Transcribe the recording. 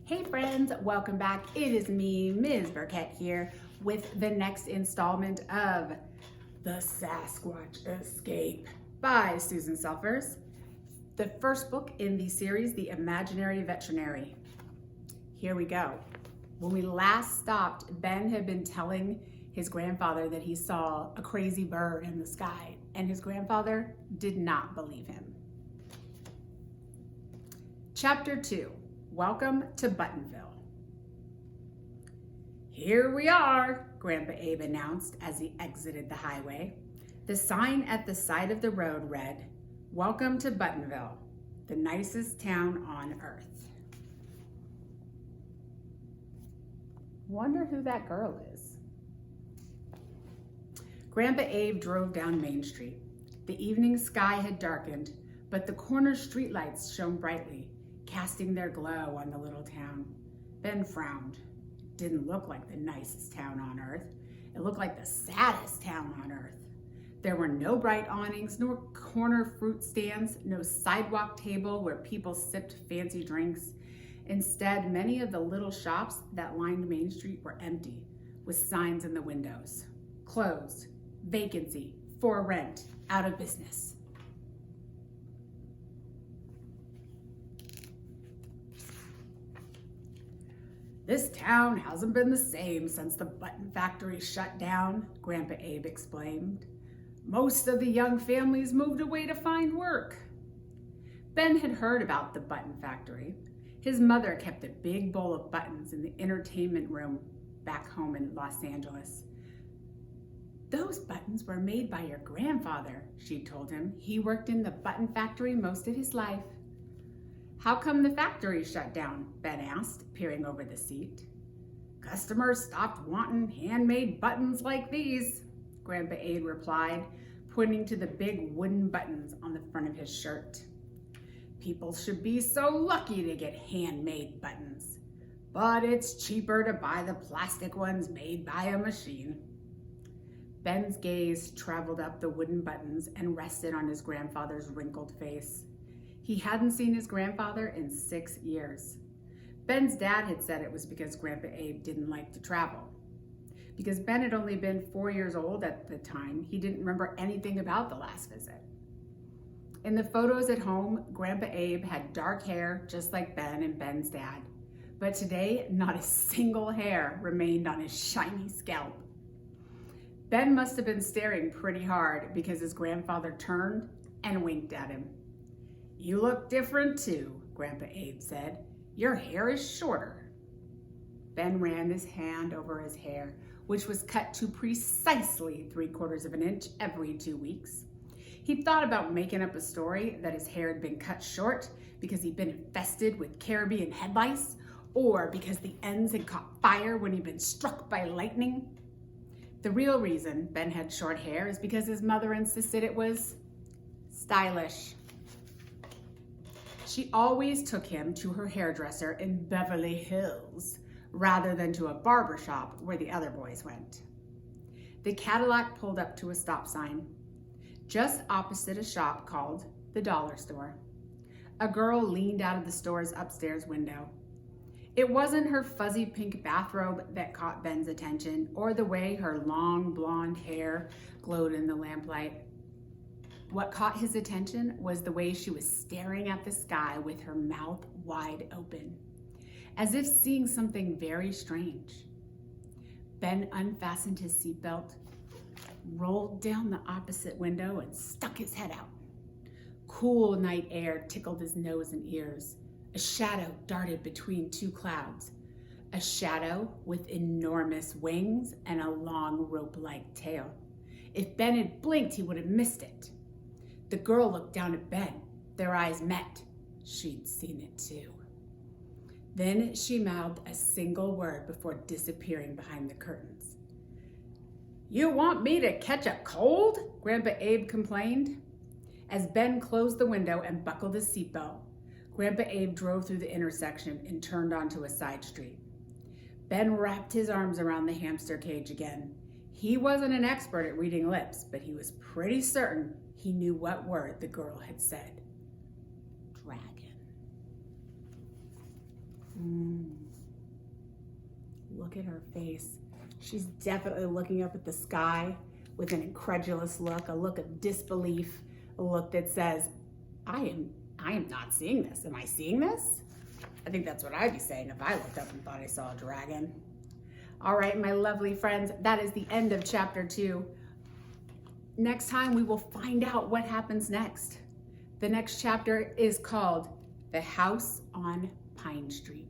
Hey friends, welcome back. It is me, Ms. Burkett here with the next installment of The Sasquatch Escape by Suzanne Selfors, the first book in the series, The Imaginary Veterinary. Here we go. When we last stopped, Ben had been telling his grandfather that he saw a crazy bird in the sky, and his grandfather did not believe him. Chapter 2. Welcome to Buttonville. Here we are, Grandpa Abe announced as he exited the highway. The sign at the side of the road read, "Welcome to Buttonville, the nicest town on earth." Wonder who that girl is. Grandpa Abe drove down Main Street. The evening sky had darkened, but the corner streetlights shone brightly, casting their glow on the little town. Ben frowned. It didn't look like the nicest town on earth. It looked like the saddest town on earth. There were no bright awnings, nor corner fruit stands, no sidewalk table where people sipped fancy drinks. Instead, many of the little shops that lined Main Street were empty, with signs in the windows. Closed, vacancy, for rent, out of business. "This town hasn't been the same since the button factory shut down," Grandpa Abe explained. "Most of the young families moved away to find work." Ben had heard about the button factory. His mother kept a big bowl of buttons in the entertainment room back home in Los Angeles. "Those buttons were made by your grandfather," she told him. "He worked in the button factory most of his life." "How come the factory shut down?" Ben asked, peering over the seat. "Customers stopped wanting handmade buttons like these," Grandpa Abe replied, pointing to the big wooden buttons on the front of his shirt. "People should be so lucky to get handmade buttons, but it's cheaper to buy the plastic ones made by a machine." Ben's gaze traveled up the wooden buttons and rested on his grandfather's wrinkled face. He hadn't seen his grandfather in 6 years. Ben's dad had said it was because Grandpa Abe didn't like to travel. Because Ben had only been 4 years old at the time, he didn't remember anything about the last visit. In the photos at home, Grandpa Abe had dark hair just like Ben and Ben's dad. But today, not a single hair remained on his shiny scalp. Ben must have been staring pretty hard because his grandfather turned and winked at him. "You look different too," Grandpa Abe said. "Your hair is shorter." Ben ran his hand over his hair, which was cut to precisely 3/4 of an inch every 2 weeks. He thought about making up a story that his hair had been cut short because he'd been infested with Caribbean head lice, or because the ends had caught fire when he'd been struck by lightning. The real reason Ben had short hair is because his mother insisted it was stylish. She always took him to her hairdresser in Beverly Hills rather than to a barber shop where the other boys went. The Cadillac pulled up to a stop sign, just opposite a shop called the Dollar Store. A girl leaned out of the store's upstairs window. It wasn't her fuzzy pink bathrobe that caught Ben's attention, or the way her long blonde hair glowed in the lamplight. What caught his attention was the way she was staring at the sky with her mouth wide open, as if seeing something very strange. Ben unfastened his seatbelt, rolled down the opposite window, and stuck his head out. Cool night air tickled his nose and ears. A shadow darted between 2 clouds, a shadow with enormous wings and a long rope-like tail. If Ben had blinked, he would have missed it. The girl looked down at Ben. Their eyes met. She'd seen it too. Then she mouthed a single word before disappearing behind the curtains. "You want me to catch a cold?" Grandpa Abe complained. As Ben closed the window and buckled his seatbelt, Grandpa Abe drove through the intersection and turned onto a side street. Ben wrapped his arms around the hamster cage again. He wasn't an expert at reading lips, but he was pretty certain he knew what word the girl had said. Dragon. look at her face. She's definitely looking up at the sky with an incredulous look, a look of disbelief, a look that says, I am not seeing this. Am I seeing this? I think that's what I'd be saying if I looked up and thought I saw a dragon. All right, my lovely friends, that is the end of chapter 2. Next time we will find out what happens next. The next chapter is called The House on Pine Street.